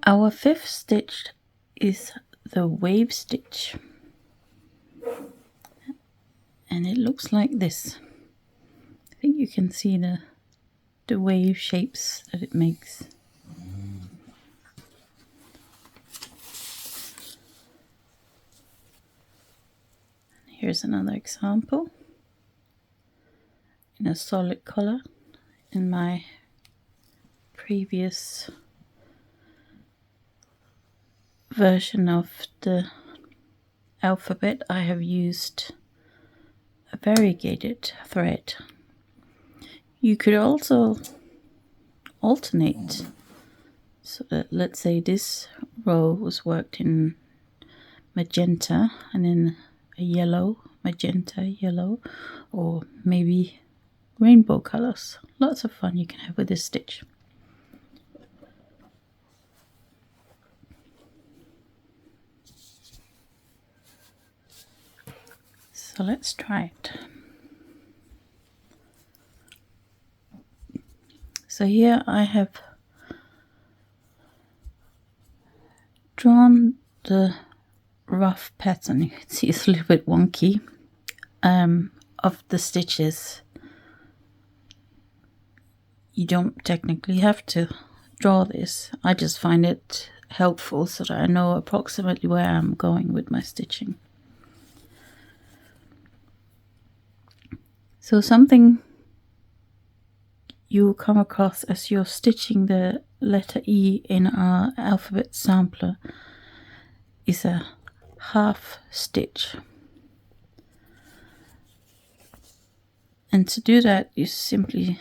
Our fifth stitch is the wave stitch, and it looks like this. I think you can see the wave shapes that it makes. Here's another example in a solid color. In my previous version of the alphabet, I have used a variegated thread. You could also alternate, so that, let's say, this row was worked in magenta and then a yellow, magenta, yellow, or maybe rainbow colors. Lots of fun you can have with this stitch. So let's try it. So here I have drawn the rough pattern. You can see it's a little bit wonky, of the stitches. You don't technically have to draw this. I just find it helpful so that I know approximately where I'm going with my stitching. So something you come across as you're stitching the letter E in our alphabet sampler is a half stitch. And to do that, you simply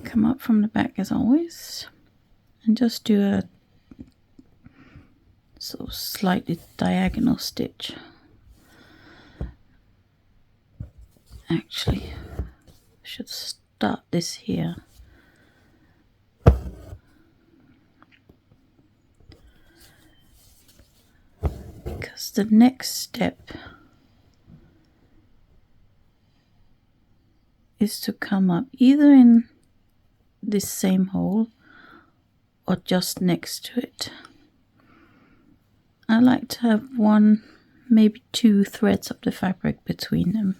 come up from the back as always and just do a sort of slightly diagonal stitch. Actually, I should start this here. Because the next step is to come up either in this same hole or just next to it. I like to have one, maybe two threads of the fabric between them.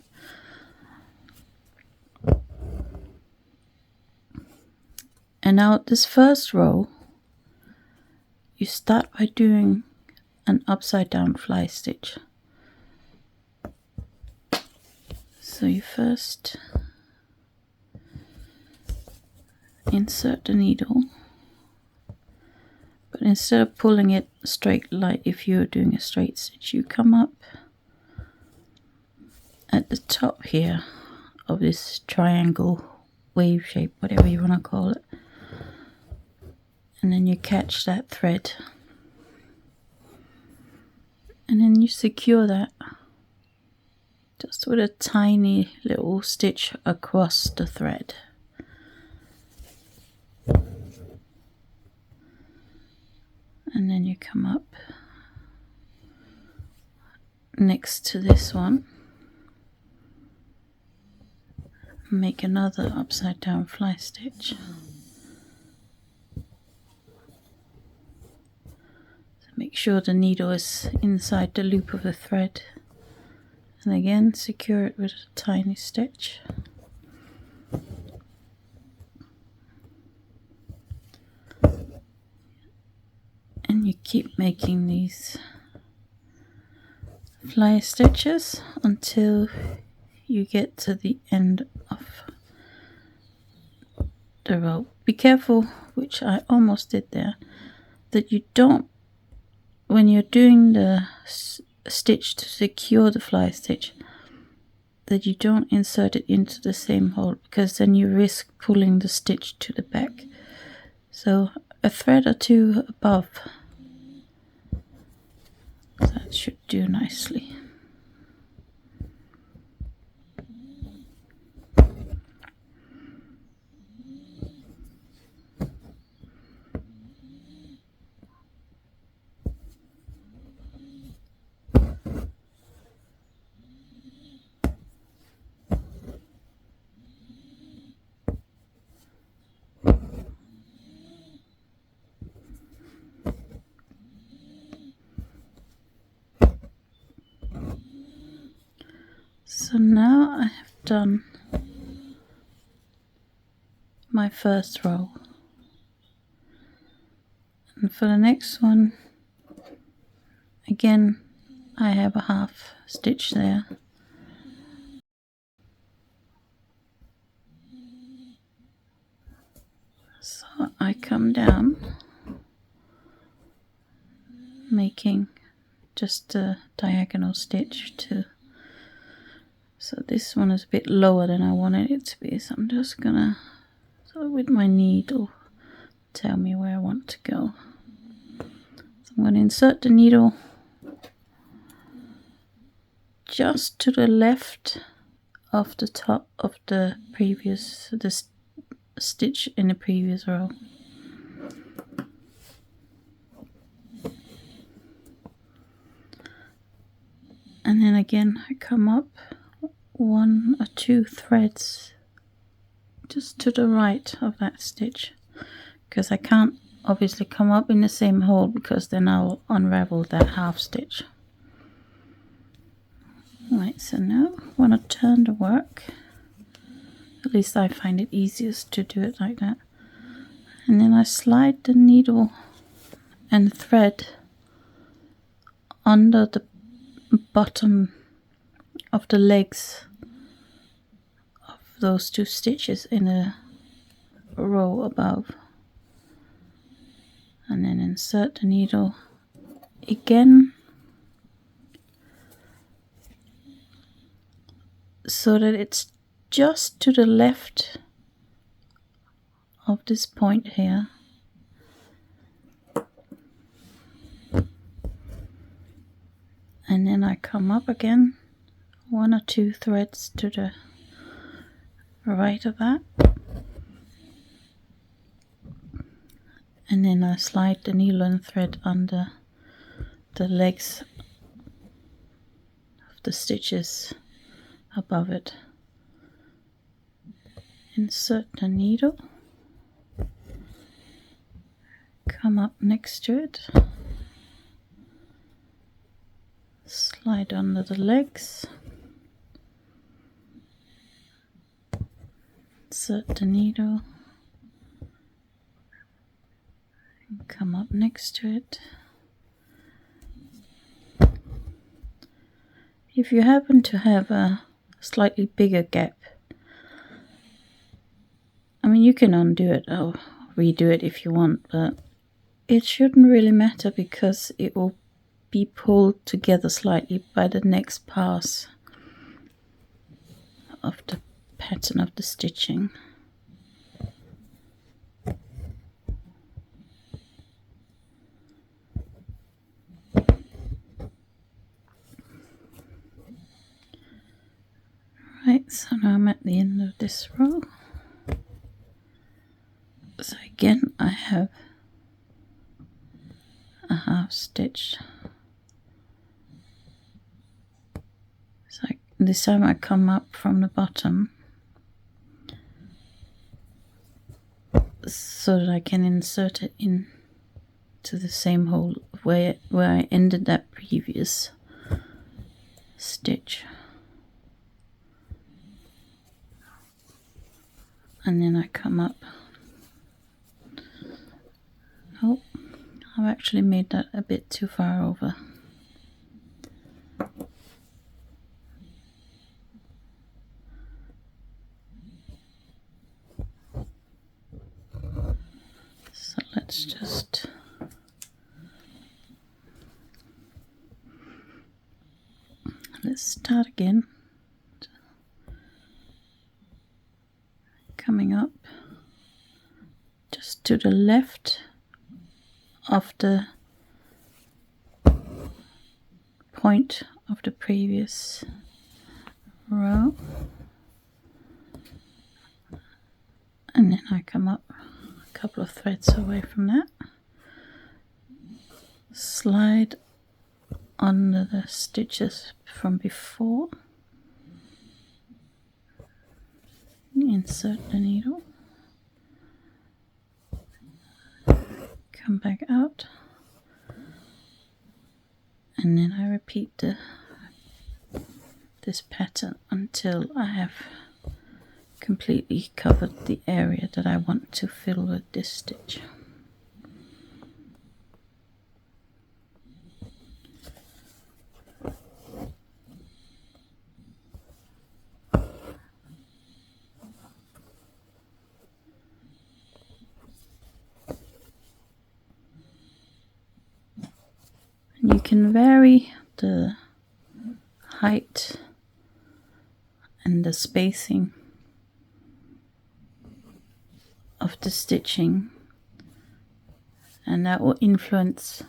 And now this first row, you start by doing an upside down fly stitch. So you first insert the needle, but instead of pulling it straight like if you're doing a straight stitch, you come up at the top here of this triangle wave shape, whatever you want to call it, and then you catch that thread and then you secure that just with a tiny little stitch across the thread. And then you come up next to this one, make another upside down fly stitch. So make sure the needle is inside the loop of the thread, and again secure it with a tiny stitch. And you keep making these fly stitches until you get to the end of the row. Be careful, which I almost did there, that you don't, when you're doing the stitch to secure the fly stitch, that you don't insert it into the same hole, because then you risk pulling the stitch to the back. So a thread or two above, that should do nicely. So now I have done my first row, and for the next one again I have a half stitch there. So I come down, making just a diagonal stitch to, so this one is a bit lower than I wanted it to be, so I'm just gonna sort of with my needle tell me where I want to go. So I'm going to insert the needle just to the left of the top of the previous, stitch in the previous row. And then again I come up 1 or 2 threads just to the right of that stitch, because I can't obviously come up in the same hole because then I'll unravel that half stitch. Right, so now I want to turn the work. At least I find it easiest to do it like that. And then I slide the needle and thread under the bottom of the legs of those 2 stitches in a row above. And then insert the needle again so that it's just to the left of this point here. And then I come up again 1 or 2 threads to the right of that, and then I slide the needle and thread under the legs of the stitches above it. Insert the needle, come up next to it, slide under the legs, insert the needle, and come up next to it. If you happen to have a slightly bigger gap, I mean you can undo it or redo it if you want, but it shouldn't really matter because it will be pulled together slightly by the next pass of the pattern of the stitching. Right, so now I'm at the end of this row. So again I have a half stitch. So this time I come up from the bottom so that I can insert it in to the same hole where I ended that previous stitch. And then I come up. Oh, I've actually made that a bit too far over. So let's just start again. Coming up just to the left of the point of the previous row, and then I come up a couple of threads away from that, slide under the stitches from before, insert the needle, come back out, and then I repeat the this pattern until I have completely covered the area that I want to fill with this stitch. And you can vary the height and the spacing of the stitching, and that will influence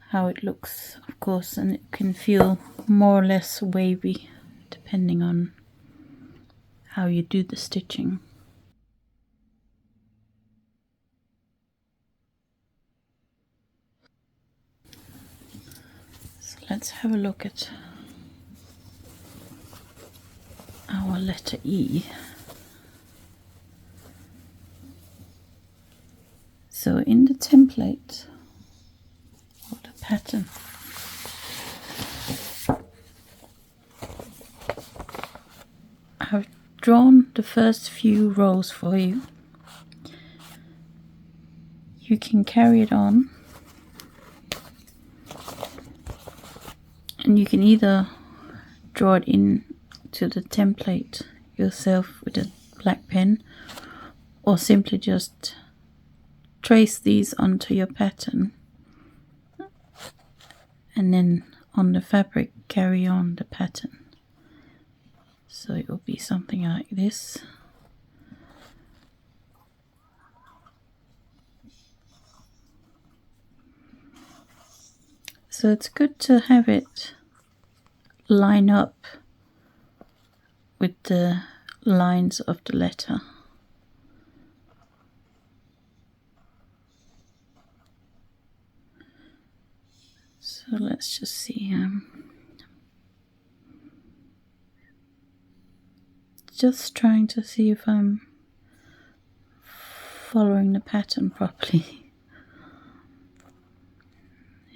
how it looks, of course, and it can feel more or less wavy depending on how you do the stitching. So let's have a look at our letter E. So in the template or the pattern, I've drawn the first few rows for you. You can carry it on, and you can either draw it in to the template yourself with a black pen, or simply just trace these onto your pattern and then on the fabric carry on the pattern. So it will be something like this. So it's good to have it line up with the lines of the letter. So let's just see. Just trying to see if I'm following the pattern properly.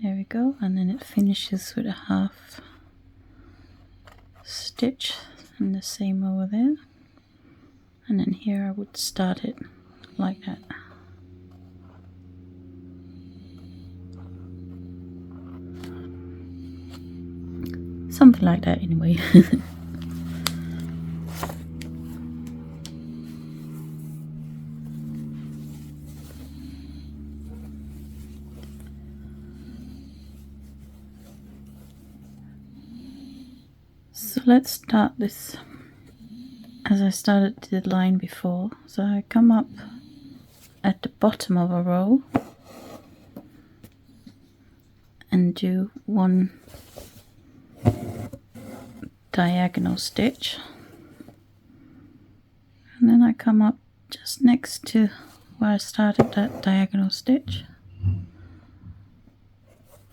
There we go, and then it finishes with a half stitch, and the same over there. And then here I would start it like that. Something like that anyway. So let's start this as I started the line before. So I come up at the bottom of a row and do one diagonal stitch, and then I come up just next to where I started that diagonal stitch,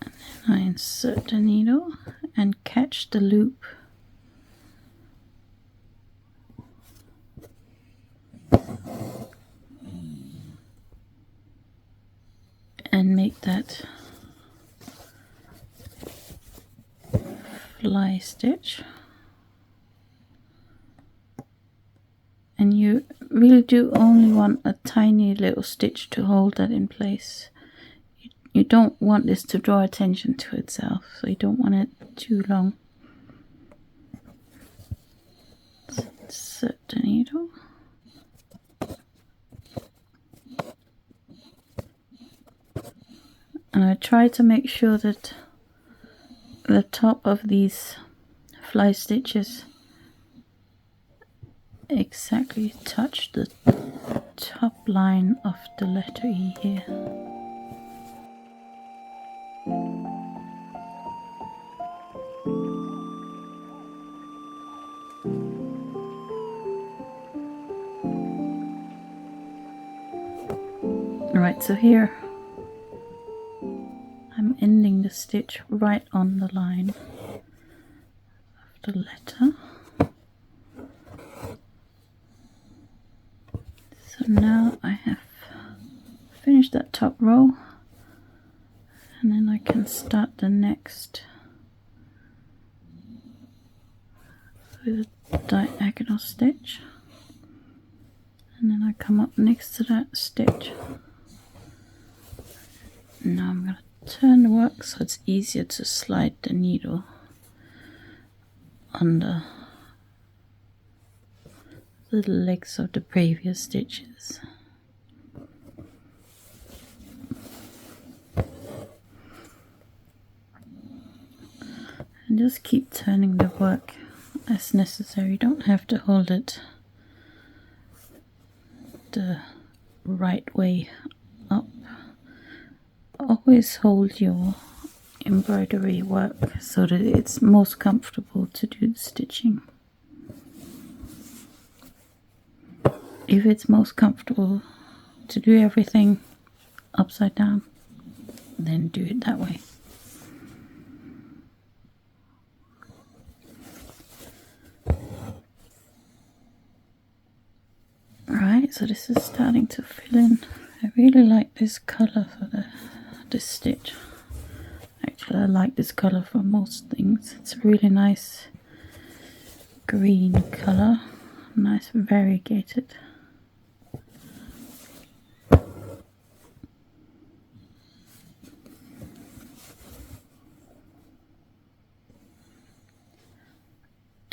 and then I insert the needle and catch the loop and make that fly stitch. And you really do only want a tiny little stitch to hold that in place. You don't want this to draw attention to itself, so you don't want it too long. So insert the needle. And I try to make sure that the top of these fly stitches exactly touch the top line of the letter E here. Alright, so here I'm ending the stitch right on the line of the letter. So now I have finished that top row, and then I can start the next with a diagonal stitch, and then I come up next to that stitch. Now I'm going to turn the work so it's easier to slide the needle under the legs of the previous stitches. And just keep turning the work as necessary. You don't have to hold it the right way up. Always hold your embroidery work so that it's most comfortable to do the stitching. If it's most comfortable to do everything upside down, then do it that way. Right, so this is starting to fill in. I really like this colour for this stitch. Actually, I like this colour for most things. It's a really nice green colour, nice variegated.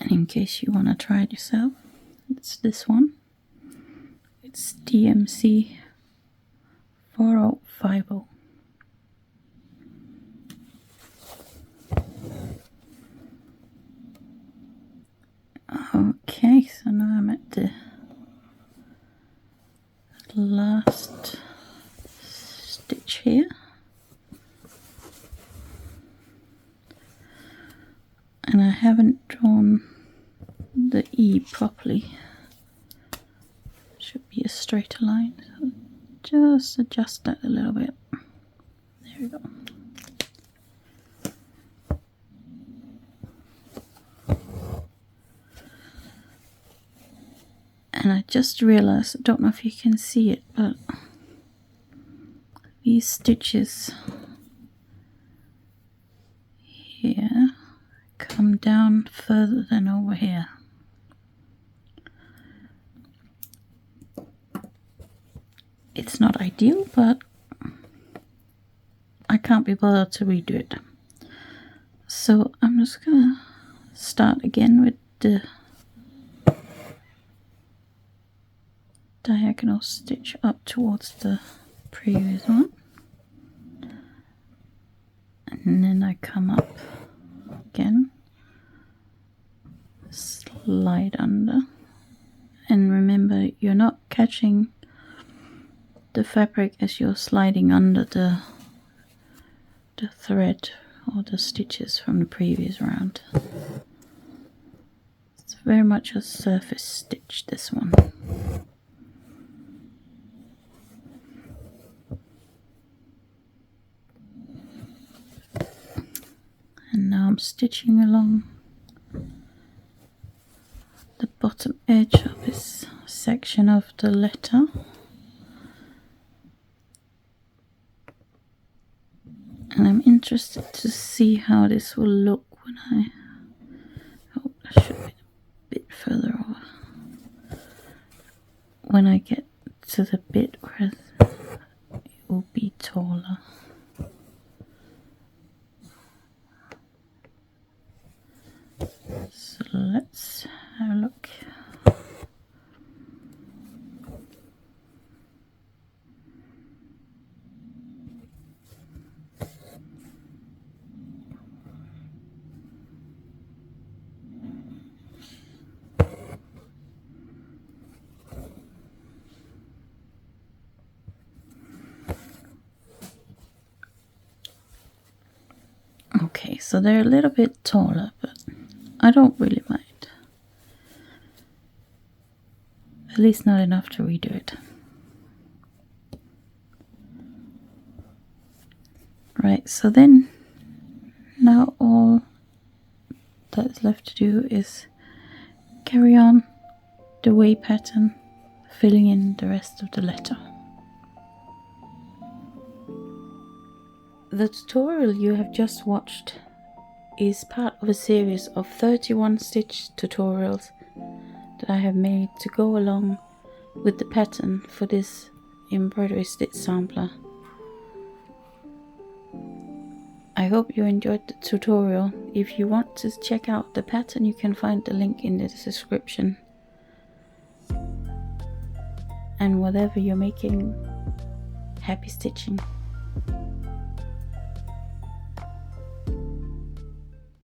And in case you want to try it yourself, it's this one. It's DMC 4050. Okay, so now I'm at the last stitch here. And I haven't drawn the E properly. Should be a straighter line. So just adjust that a little bit. There we go. And I just realized, I don't know if you can see it, but these stitches here come down further than over here. It's not ideal, but I can't be bothered to redo it. So I'm just gonna start again with the diagonal stitch up towards the previous one, and then I come up again, slide under, and remember you're not catching the fabric as you're sliding under the thread or the stitches from the previous round. It's very much a surface stitch, this one. And now I'm stitching along the bottom edge of this section of the letter. And I'm interested to see how this will look when oh, I should be a bit further over. When I get to the bit where it will be taller. So let's have a look. Okay, so they're a little bit taller, but I don't really mind. At least not enough to redo it. Right, so then now all that is left to do is carry on the way pattern, filling in the rest of the letter. The tutorial you have just watched is part of a series of 31 stitch tutorials that I have made to go along with the pattern for this embroidery stitch sampler. I hope you enjoyed the tutorial. If you want to check out the pattern, you can find the link in the description. And whatever you're making, happy stitching.